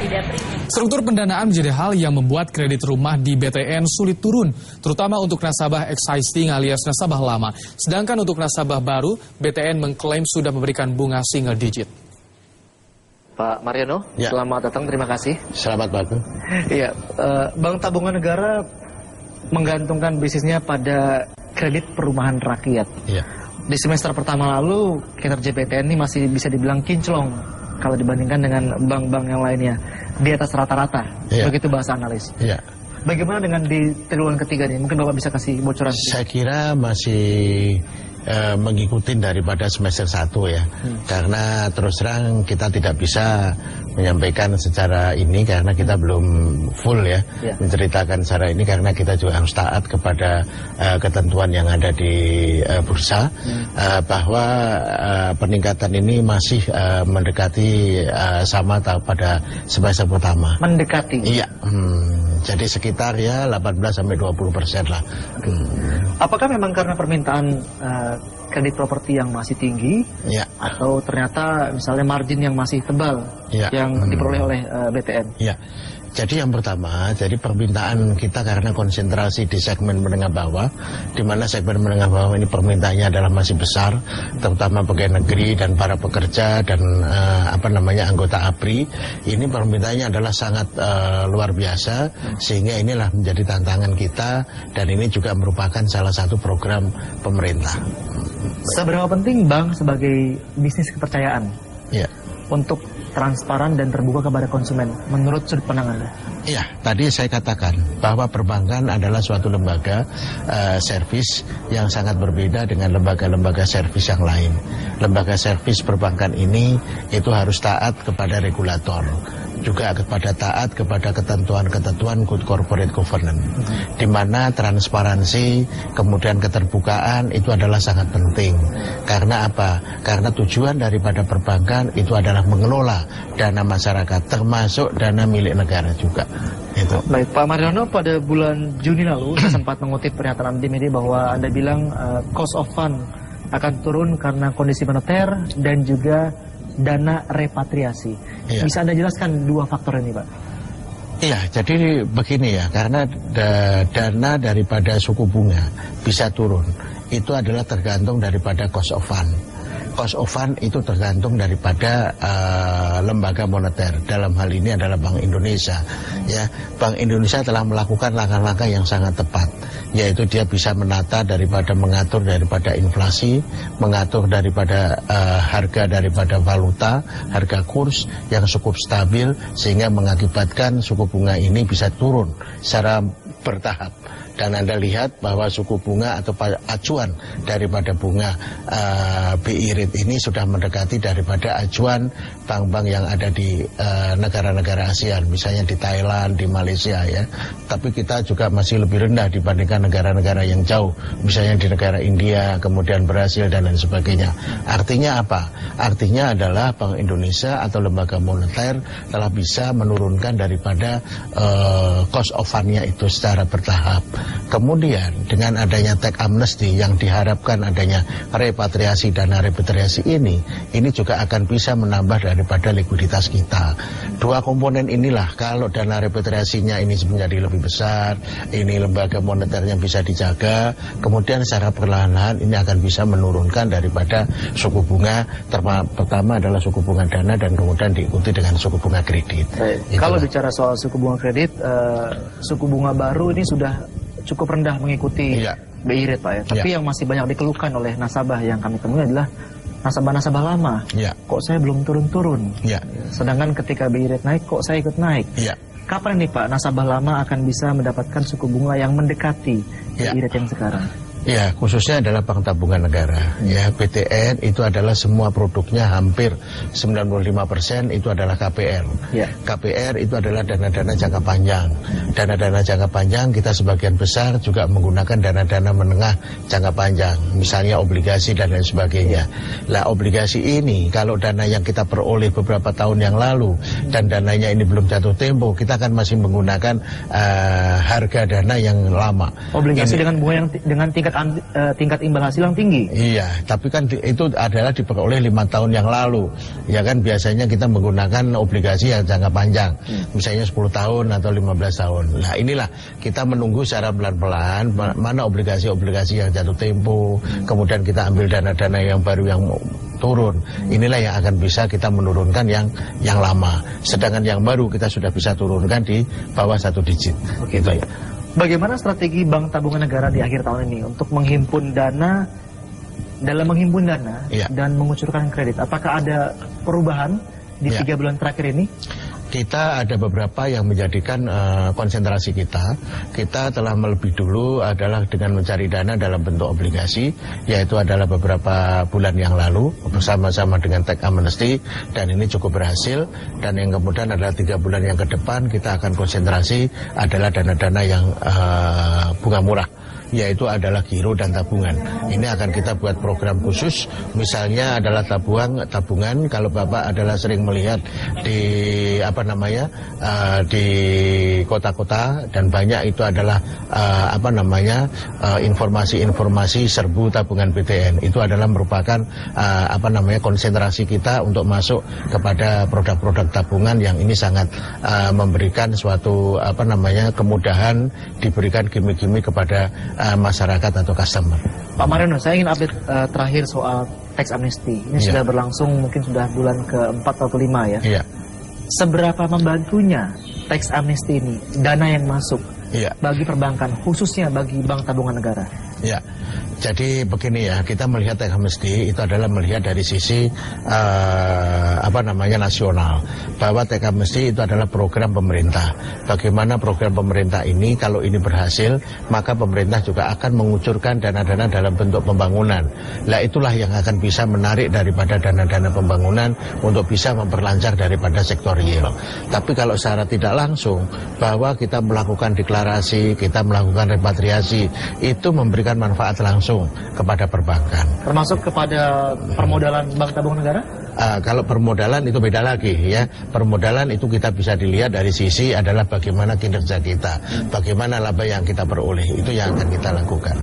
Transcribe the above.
tidak terima. Struktur pendanaan menjadi hal yang membuat kredit rumah di BTN sulit turun, terutama untuk nasabah existing alias nasabah lama. Sedangkan untuk nasabah baru, BTN mengklaim sudah memberikan bunga single digit. Pak Mariono, ya. Selamat datang, terima kasih. Selamat pagi. Iya, Bank Tabungan Negara menggantungkan bisnisnya pada kredit perumahan rakyat. Ya. Di semester pertama lalu, kinerja BTN ini masih bisa dibilang kinclong kalau dibandingkan dengan bank-bank yang lainnya, di atas rata-rata. Ya. Begitu bahasa analis. Ya. Bagaimana dengan di triwulan ketiga nih? Mungkin Bapak bisa kasih bocoran. Saya kira masih mengikuti daripada semester 1 ya. Karena terus terang kita tidak bisa menyampaikan secara ini karena kita belum full ya, menceritakan secara ini karena kita juga harus taat kepada ketentuan yang ada di bursa, bahwa peningkatan ini masih mendekati sama pada semester pertama. Mendekati? Iya. Jadi sekitar ya 18-20% lah. Apakah memang karena permintaan kredit properti yang masih tinggi, atau ternyata misalnya margin yang masih tebal yang diperoleh oleh BTN? Ya. Jadi yang pertama, jadi permintaan kita karena konsentrasi di segmen menengah bawah, di mana segmen menengah bawah ini permintaannya adalah masih besar, terutama pegawai negeri dan para pekerja dan anggota APRI. Ini permintaannya adalah sangat luar biasa, sehingga inilah menjadi tantangan kita dan ini juga merupakan salah satu program pemerintah. Seberapa penting bank sebagai bisnis kepercayaan untuk transparan dan terbuka kepada konsumen menurut sudut pandang Anda? Iya, tadi saya katakan bahwa perbankan adalah suatu lembaga servis yang sangat berbeda dengan lembaga-lembaga servis yang lain. Lembaga servis perbankan ini itu harus taat kepada regulator, juga taat kepada ketentuan-ketentuan good corporate governance, di mana transparansi kemudian keterbukaan itu adalah sangat penting. Karena apa? Karena tujuan daripada perbankan itu adalah mengelola dana masyarakat, termasuk dana milik negara juga. Itu. Baik, Pak Mariono, pada bulan Juni lalu saya sempat mengutip pernyataan di media bahwa Anda bilang cost of fund akan turun karena kondisi moneter dan juga dana repatriasi. Bisa Anda jelaskan dua faktor ini, Pak? Iya, jadi begini ya, karena dana daripada suku bunga bisa turun, itu adalah tergantung daripada cost of fund. Cost of fund itu tergantung daripada lembaga moneter. Dalam hal ini adalah Bank Indonesia. Ya, Bank Indonesia telah melakukan langkah-langkah yang sangat tepat, yaitu dia bisa menata mengatur daripada inflasi, mengatur daripada harga daripada valuta, harga kurs yang cukup stabil, sehingga mengakibatkan suku bunga ini bisa turun secara bertahap. Dan Anda lihat bahwa suku bunga atau acuan daripada bunga BI rate ini sudah mendekati daripada acuan bank-bank yang ada di negara-negara ASEAN, misalnya di Thailand, di Malaysia ya. Tapi kita juga masih lebih rendah dibandingkan negara-negara yang jauh, misalnya di negara India, kemudian Brasil dan lain sebagainya. Artinya apa? Artinya adalah Bank Indonesia atau lembaga moneter telah bisa menurunkan daripada cost of fund-nya itu secara bertahap. Kemudian dengan adanya tax amnesty yang diharapkan adanya repatriasi, dana repatriasi ini juga akan bisa menambah daripada likuiditas kita. Dua komponen inilah, kalau dana repatriasinya ini menjadi lebih besar, ini lembaga moneternya bisa dijaga, kemudian secara perlahan-lahan ini akan bisa menurunkan daripada suku bunga, pertama adalah suku bunga dana dan kemudian diikuti dengan suku bunga kredit. Kalau bicara soal suku bunga kredit, suku bunga baru ini sudah cukup rendah mengikuti BI rate, Pak ya. Tapi yang masih banyak dikeluhkan oleh nasabah yang kami temui adalah nasabah-nasabah lama. Kok saya belum turun-turun? Sedangkan ketika BI rate naik, kok saya ikut naik? Kapan nih Pak nasabah lama akan bisa mendapatkan suku bunga yang mendekati BI rate yang sekarang? Ya, khususnya adalah Bank Tabungan Negara. Ya, BTN itu adalah semua produknya hampir 95% itu adalah KPR. KPR itu adalah dana-dana jangka panjang. Dana-dana jangka panjang kita sebagian besar juga menggunakan dana-dana menengah jangka panjang, misalnya obligasi dan lain sebagainya. Lah, obligasi ini kalau dana yang kita peroleh beberapa tahun yang lalu dan dananya ini belum jatuh tempo, kita akan masih menggunakan harga dana yang lama. Obligasi ini, dengan bunga yang dengan tingkat tingkat imbal hasil yang tinggi. Iya, tapi kan itu adalah diperoleh 5 tahun yang lalu. Ya kan biasanya kita menggunakan obligasi yang jangka panjang, misalnya 10 tahun atau 15 tahun. Nah inilah kita menunggu secara pelan-pelan mana obligasi-obligasi yang jatuh tempo, kemudian kita ambil dana-dana yang baru yang turun. Inilah yang akan bisa kita menurunkan yang lama. Sedangkan yang baru kita sudah bisa turunkan di bawah 1 digit. Oke, baik. Bagaimana strategi Bank Tabungan Negara di akhir tahun ini untuk menghimpun dana, dalam menghimpun dana dan mengucurkan kredit? Apakah ada perubahan di 3 bulan terakhir ini? Kita ada beberapa yang menjadikan konsentrasi kita. Kita telah melebih dulu adalah dengan mencari dana dalam bentuk obligasi, yaitu adalah beberapa bulan yang lalu bersama-sama dengan tax amnesty, dan ini cukup berhasil. Dan yang kemudian adalah 3 bulan yang ke depan kita akan konsentrasi adalah dana-dana yang bunga murah, yaitu adalah giro dan tabungan. Ini akan kita buat program khusus, misalnya adalah tabungan. Kalau Bapak adalah sering melihat di di kota-kota dan banyak itu adalah informasi-informasi serbu tabungan BTN. Itu adalah merupakan konsentrasi kita untuk masuk kepada produk-produk tabungan yang ini sangat memberikan suatu kemudahan, diberikan gimmick-gimmick kepada masyarakat atau customer. Pak Mariono, saya ingin update terakhir soal tax amnesty. Ini sudah berlangsung mungkin sudah bulan ke-4 atau ke-5 ya. Iya. Seberapa membantunya tax amnesty ini, dana yang masuk bagi perbankan, khususnya bagi Bank Tabungan Negara? Ya, jadi begini ya, kita melihat tax amnesty itu adalah melihat dari sisi nasional, bahwa tax amnesty itu adalah program pemerintah. Bagaimana program pemerintah ini kalau ini berhasil, maka pemerintah juga akan mengucurkan dana-dana dalam bentuk pembangunan. Nah itulah yang akan bisa menarik daripada dana-dana pembangunan untuk bisa memperlancar daripada sektor real. Tapi kalau secara tidak langsung, bahwa kita melakukan deklarasi, kita melakukan repatriasi, itu memberikan manfaat langsung kepada perbankan. Termasuk kepada permodalan Bank Tabungan Negara? Kalau permodalan itu beda lagi ya. Permodalan itu kita bisa dilihat dari sisi adalah bagaimana kinerja kita, bagaimana laba yang kita peroleh, itu yang akan kita lakukan.